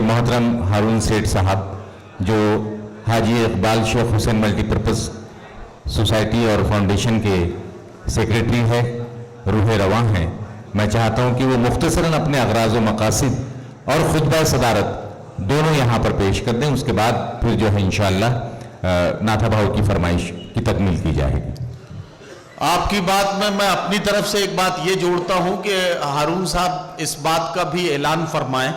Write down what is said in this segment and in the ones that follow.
मोहतरम हारून सेठ साहब जो हाजी इकबाल शेख हुसैन मल्टीपर्पज़ सोसाइटी और फाउंडेशन के सेक्रेटरी है, रूह रवां हैं, मैं चाहता हूं कि वो मुख्तसरन अपने अगराज़ व मकासिद और खुतबा सदारत दोनों यहाँ पर पेश कर दें। उसके बाद फिर जो है इंशाअल्लाह नाथा भाव की फरमाइश की तकमील की जाएगी। आपकी बात में मैं अपनी तरफ से एक बात ये जोड़ता हूं कि हारून साहब इस बात का भी ऐलान फरमाएं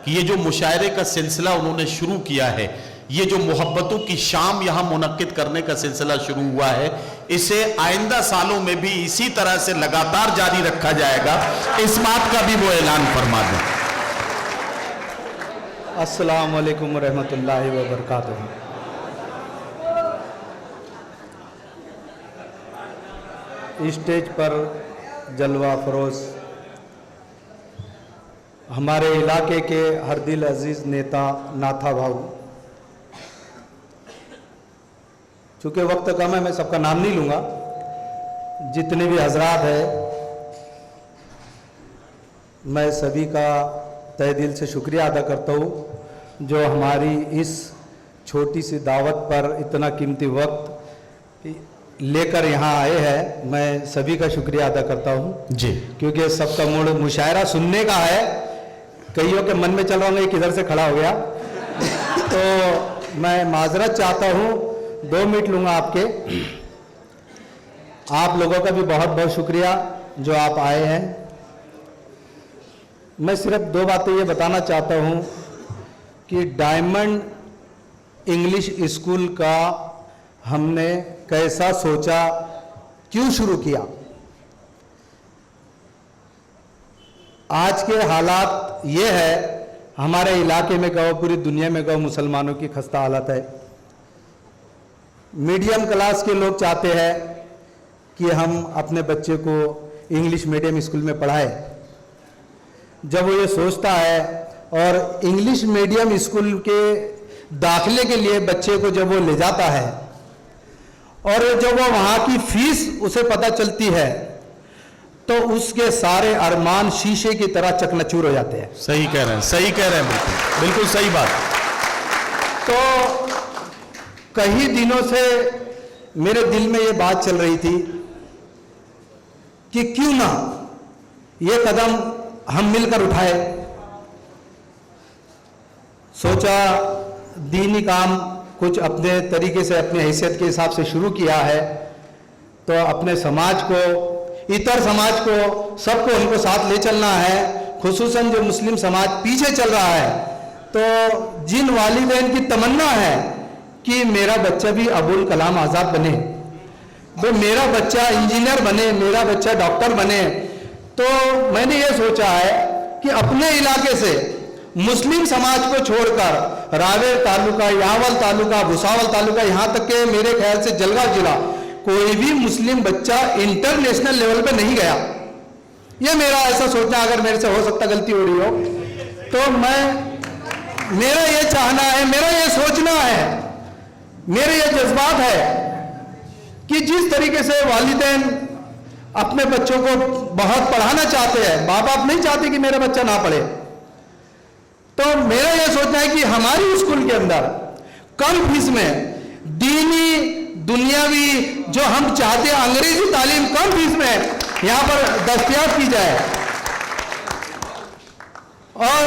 कि ये जो मुशायरे का सिलसिला उन्होंने शुरू किया है, ये जो मोहब्बतों की शाम यहाँ मुनक्किद करने का सिलसिला शुरू हुआ है, इसे आइंदा सालों में भी इसी तरह से लगातार जारी रखा जाएगा, इस बात का भी वो ऐलान फरमा दें। अस्सलाम वालेकुम रहमतुल्लाहि व बरकातुहू। स्टेज पर जलवा फरोज हमारे इलाके के हर दिल अजीज नेता नाथा भाऊ, चूँकि वक्त कम है मैं सबका नाम नहीं लूँगा, जितने भी हजरात हैं मैं सभी का तहे दिल से शुक्रिया अदा करता हूँ जो हमारी इस छोटी सी दावत पर इतना कीमती वक्त लेकर यहाँ आए हैं। मैं सभी का शुक्रिया अदा करता हूँ जी, क्योंकि सबका मूड मुशायरा सुनने का है। कईयों के मन में चल रहा हूँ किधर से खड़ा हो गया तो मैं माजरत चाहता हूँ, 2 मिनट लूँगा आपके। आप लोगों का भी बहुत बहुत शुक्रिया जो आप आए हैं। मैं सिर्फ 2 बातें ये बताना चाहता हूँ कि डायमंड इंग्लिश स्कूल का हमने कैसा सोचा, क्यों शुरू किया। आज के हालात ये है, हमारे इलाके में कहो, पूरी दुनिया में कहो, मुसलमानों की खस्ता हालत है। मीडियम क्लास के लोग चाहते हैं कि हम अपने बच्चे को इंग्लिश मीडियम स्कूल में पढ़ाएं। जब वो ये सोचता है और इंग्लिश मीडियम स्कूल के दाखिले के लिए बच्चे को जब वो ले जाता है और जब वो वहाँ की फीस उसे पता चलती है तो उसके सारे अरमान शीशे की तरह चकनाचूर हो जाते हैं। सही कह रहे हैं, सही कह रहे हैं, बिल्कुल बिल्कुल सही बात। तो कई दिनों से मेरे दिल में ये बात चल रही थी कि क्यों ना ये कदम हम मिलकर उठाए। सोचा दीनी काम कुछ अपने तरीके से, अपने हैसियत के हिसाब से शुरू किया है, तो अपने समाज को, इतर समाज को, सबको उनको साथ ले चलना है। खुसूसन जो मुस्लिम समाज पीछे चल रहा है, तो जिन वालिदैन की तमन्ना है कि मेरा बच्चा भी अबुल कलाम आज़ाद बने, वो मेरा बच्चा इंजीनियर बने, मेरा बच्चा डॉक्टर बने, तो मैंने ये सोचा है कि अपने इलाके से मुस्लिम समाज को छोड़कर रावेर तालुका, यावल तालुका, भुसावल तालुका, यहाँ तक के मेरे ख्याल से जलगांव जिला, कोई भी मुस्लिम बच्चा इंटरनेशनल लेवल पे नहीं गया। ये मेरा ऐसा सोचना, अगर मेरे से हो सकता गलती हो रही हो तो मेरा ये चाहना है, मेरा ये सोचना है, मेरे ये जज्बात है कि जिस तरीके से वालिदैन अपने बच्चों को बहुत पढ़ाना चाहते हैं, माँ बाप नहीं चाहते कि मेरा बच्चा ना पढ़े, तो मेरा यह सोचना है कि हमारी स्कूल के अंदर कम फीस में दीनी दुनियावी जो हम चाहते हैं अंग्रेजी तालीम कम फीस में यहाँ पर दस्तयाब की जाए। और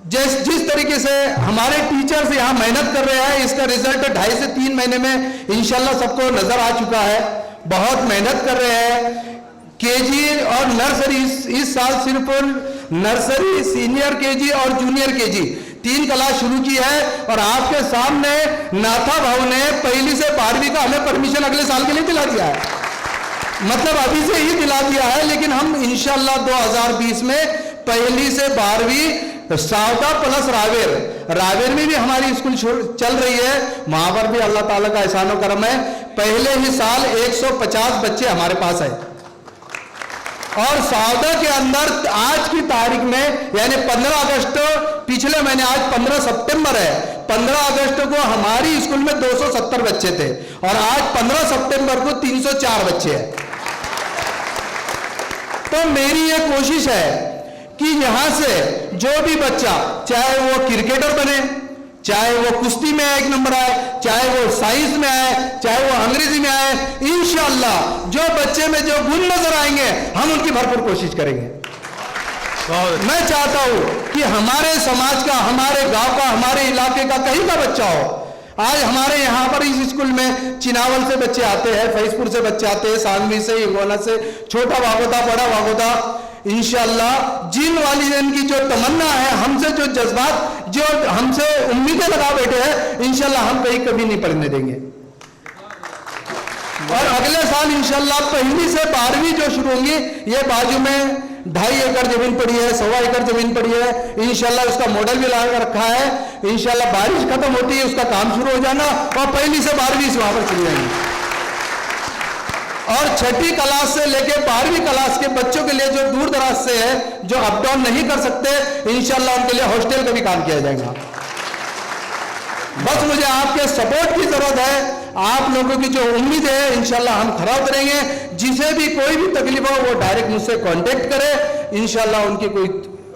जिस तरीके से हमारे टीचर्स यहाँ मेहनत कर रहे हैं, इसका रिजल्ट 2.5 से 3 महीने में इंशाल्लाह सबको नजर आ चुका है। बहुत मेहनत कर रहे हैं। केजी और नर्सरी, इस साल सिर्फ नर्सरी, सीनियर केजी और जूनियर केजी 3 क्लास शुरू की है। और आपके सामने नाथा भाव ने 1ली से 12वीं का हमें परमिशन अगले साल के लिए दिला दिया है, मतलब अभी से ही दिला दिया है। लेकिन हम इंशाल्लाह 2020 में 1ली से 12वीं सावदा प्लस रावेर में भी हमारी स्कूल चल रही है। वहां पर भी अल्लाह ताला का एहसान करम है, पहले ही साल 150 बच्चे हमारे पास है। और सावदा के अंदर आज की तारीख में यानी 15 अगस्त, पिछले महीने, आज 15 सितंबर है, 15 अगस्त को हमारी स्कूल में 270 बच्चे थे और आज 15 सितंबर को 304 बच्चे हैं। तो मेरी ये कोशिश है कि यहां से जो भी बच्चा, चाहे वो क्रिकेटर बने, चाहे वो कुश्ती में 1 नंबर आए, चाहे वो साइंस में आए, चाहे वो अंग्रेजी में आए, इंशाअल्लाह जो बच्चे में जो गुण नजर आएंगे हम उनकी भरपूर कोशिश करेंगे। मैं चाहता हूं कि हमारे समाज का, हमारे गांव का, हमारे इलाके का कहीं का बच्चा हो। आज हमारे यहाँ पर इस स्कूल में चिनावल से बच्चे आते हैं, फैजपुर से बच्चे आते हैं, सांगवी से, हिंगोला से, छोटा वागोदा, बड़ा वागोदा। इंशाअल्लाह जिन वालिदैन की जो तमन्ना है, हमसे जो जज्बात, जो हमसे उम्मीदें लगा बैठे हैं, इंशाअल्लाह हम कहीं कभी नहीं पढ़ने देंगे। और अगले साल इंशाअल्लाह 1ली से 12वीं जो शुरू होंगी, ये बाजू में 2.5 एकड़ जमीन पड़ी है, 1.25 एकड़ जमीन पड़ी है, इंशाअल्लाह उसका मॉडल भी लगा रखा है। इंशाअल्लाह बारिश खत्म होती है, उसका काम शुरू हो जाना और 1ली से 12वीं वहां पर चली जाएंगी। और 6ठी क्लास से लेके 12वीं क्लास के बच्चों के लिए जो दूर दराज से है, जो अप डाउन नहीं कर सकते, इंशाअल्लाह उनके लिए हॉस्टल का भी काम किया जाएगा। बस मुझे आपके सपोर्ट की जरूरत है, आप लोगों की जो उम्मीद है इंशाअल्लाह हम खरा उतरेंगे। जिसे भी कोई भी तकलीफ हो वो डायरेक्ट मुझसे कांटेक्ट करे, इंशाअल्लाह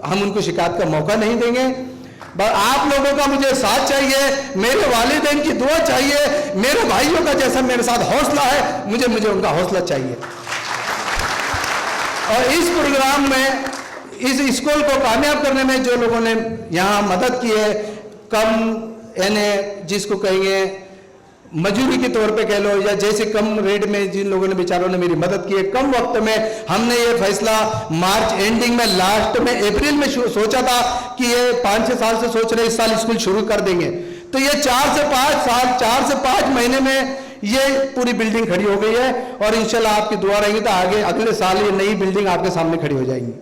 हम उनको शिकायत का मौका नहीं देंगे। बस आप लोगों का मुझे साथ चाहिए, मेरे वालिदैन की दुआ चाहिए, मेरे भाइयों का जैसा मेरे साथ हौसला है, मुझे उनका हौसला चाहिए। और इस प्रोग्राम में, इस स्कूल को कामयाब करने में जो लोगों ने यहाँ मदद की है, कम यानी जिसको कहेंगे मजूरी के तौर पे कह लो, या जैसे कम रेट में जिन लोगों ने, बेचारों ने मेरी मदद की है, कम वक्त में हमने ये फैसला मार्च एंडिंग में, लास्ट में अप्रैल में सोचा था कि ये 5-6 साल से सोच रहे इस साल स्कूल शुरू कर देंगे, तो ये 4 से 5 साल, 4 से 5 महीने में ये पूरी बिल्डिंग खड़ी हो गई है। और इंशाल्लाह आपकी दुआ रहेगी तो आगे अगले साल ये नई बिल्डिंग आपके सामने खड़ी हो जाएगी।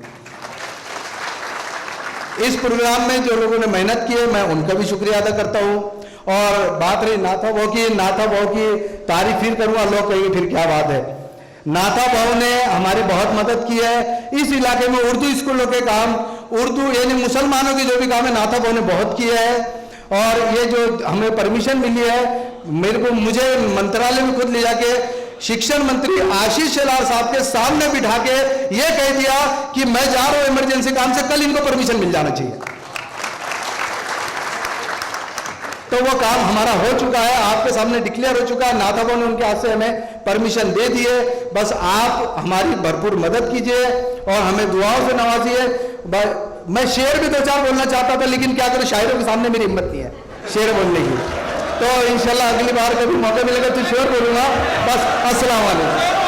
इस प्रोग्राम में जो लोगों ने मेहनत की है, मैं उनका भी शुक्रिया अदा करता हूं। और बात रही नाथा भाव की तारीफ फिर करूंगा, लोग कहेंगे फिर क्या बात है। नाथा भाव ने हमारी बहुत मदद की है इस इलाके में। उर्दू स्कूलों के काम, उर्दू यानी मुसलमानों के जो भी काम है, नाथा भाव ने बहुत किया है। और ये जो हमें परमिशन मिली है, मुझे मंत्रालय में खुद ले जाके शिक्षण मंत्री आशीष शेलार साहब के सामने बिठा के ये कह दिया कि मैं जा रहा हूं इमरजेंसी काम से, कल इनको परमिशन मिल जाना चाहिए। तो वो काम हमारा हो चुका है, आपके सामने डिक्लेयर हो चुका है। नाथा भाव ने उनके हाथ से हमें परमिशन दे दी है। बस आप हमारी भरपूर मदद कीजिए और हमें दुआओं से नवाजिए। मैं शेर भी 2-4 बोलना चाहता था, लेकिन क्या करूं, शायरों के सामने मेरी हिम्मत नहीं है शेर बोलने की। तो इंशाल्लाह अगली बार कभी मौका मिलेगा तो शेर बोलूंगा। बस अस्सलाम वालेकुम।